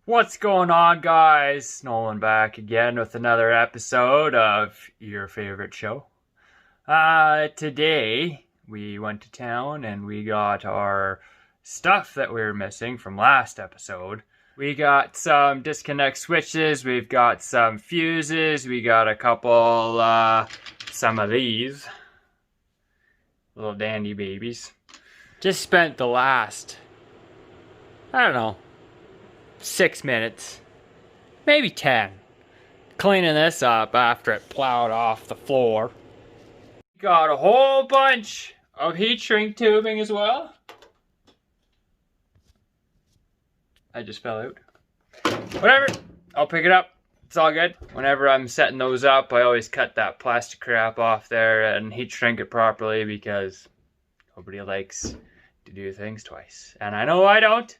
What's going on, guys? Nolan back again with another episode of your favorite show. Today we went to town and we got our stuff that we were missing from last episode. We got some disconnect switches, we've got some fuses, we got a couple, some of these little dandy babies. Just spent the last, I don't know, 6 minutes, maybe 10, cleaning this up after it plowed off the floor. Got a whole bunch of heat shrink tubing as well. I just fell out. Whatever, I'll pick it up. It's all good. Whenever I'm setting those up, I always cut that plastic crap off there and heat shrink it properly because nobody likes to do things twice. And I know I don't.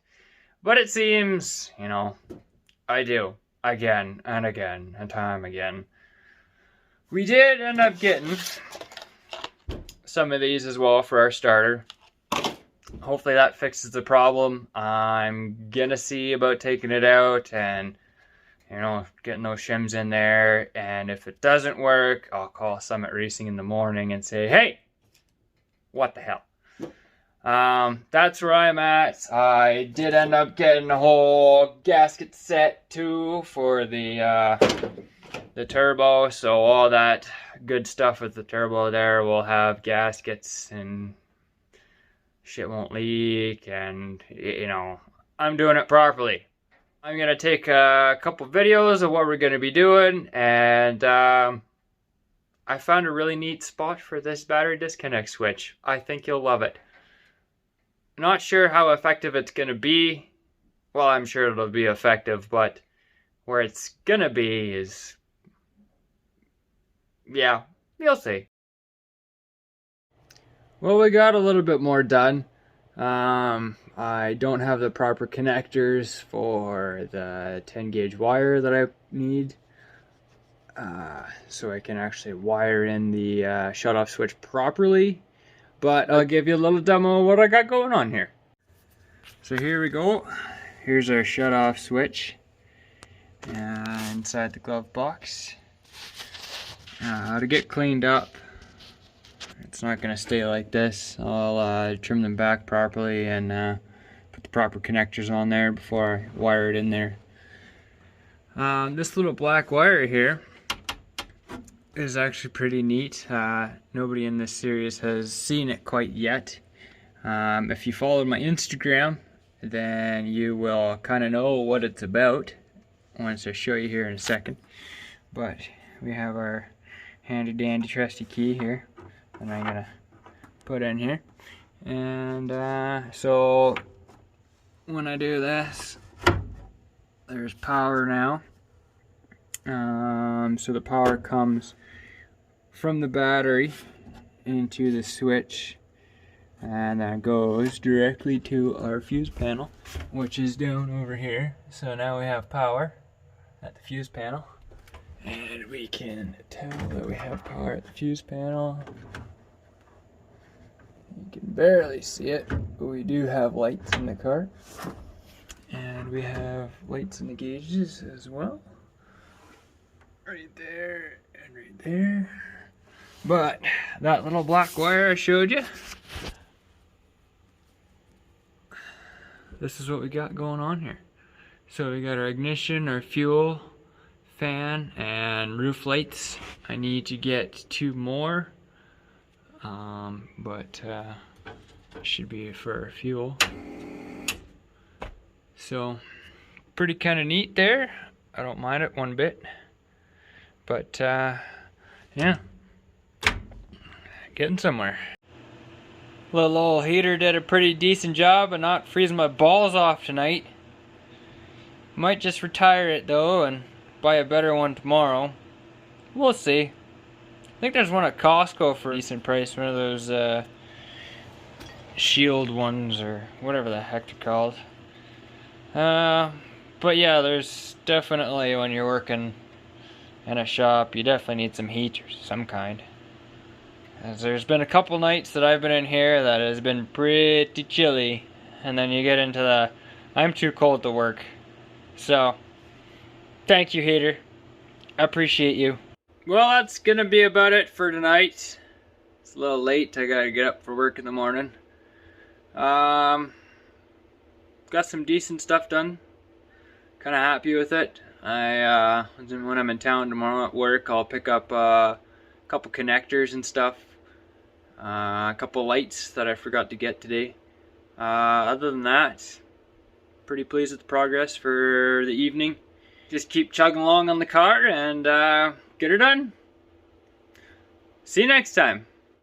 But it seems, I do. Again and again and time again. We did end up getting some of these as well for our starter. Hopefully that fixes the problem. I'm gonna see about taking it out and, getting those shims in there. And if it doesn't work, I'll call Summit Racing in the morning and say, hey, what the hell? That's where I'm at. I did end up getting a whole gasket set too for the turbo, so all that good stuff with the turbo there will have gaskets and shit won't leak, and I'm doing it properly. I'm gonna take a couple videos of what we're gonna be doing, and I found a really neat spot for this battery disconnect switch. I think you'll love it. Not sure how effective it's going to be. Well, I'm sure it'll be effective, but where it's going to be is... yeah, you'll see. Well, we got a little bit more done. I don't have the proper connectors for the 10 gauge wire that I need. So I can actually wire in the shut-off switch properly. But I'll give you a little demo of what I got going on here. So here we go. Here's our shut-off switch inside the glove box. To get cleaned up, it's not going to stay like this. I'll trim them back properly and put the proper connectors on there before I wire it in there. This little black wire here is actually pretty neat. Nobody in this series has seen it quite yet. If you followed my Instagram, then you will kind of know what it's about once I show you here in a second. But we have our handy dandy trusty key here that I'm gonna put in here, and so when I do this, there's power now. So the power comes from the battery into the switch and that goes directly to our fuse panel, which is down over here. So now we have power at the fuse panel, and we can tell that we have power at the fuse panel. You can barely see it, but we do have lights in the car, and we have lights in the gauges as well. Right there and right there. But that little black wire I showed you, this is what we got going on here. So we got our ignition, our fuel, fan, and roof lights. I need to get 2 more, but should be for fuel. So pretty kind of neat there. I don't mind it one bit. But, yeah, getting somewhere. Little old heater did a pretty decent job of not freezing my balls off tonight. Might just retire it though and buy a better one tomorrow. We'll see. I think there's one at Costco for a decent price, one of those shield ones or whatever the heck they're called. But yeah, there's definitely, when you're working in a shop, you definitely need some heat or some kind. As there's been a couple nights that I've been in here that has been pretty chilly, and then you get into the I'm too cold to work So, thank you, hater. I appreciate you. Well, that's gonna be about it for tonight. It's a little late. I gotta get up for work in the morning. Got some decent stuff done. Kind of happy with it. When I'm in town tomorrow at work, I'll pick up a couple connectors and stuff. A couple lights that I forgot to get today. Other than that, pretty pleased with the progress for the evening. Just keep chugging along on the car and get her done. See you next time.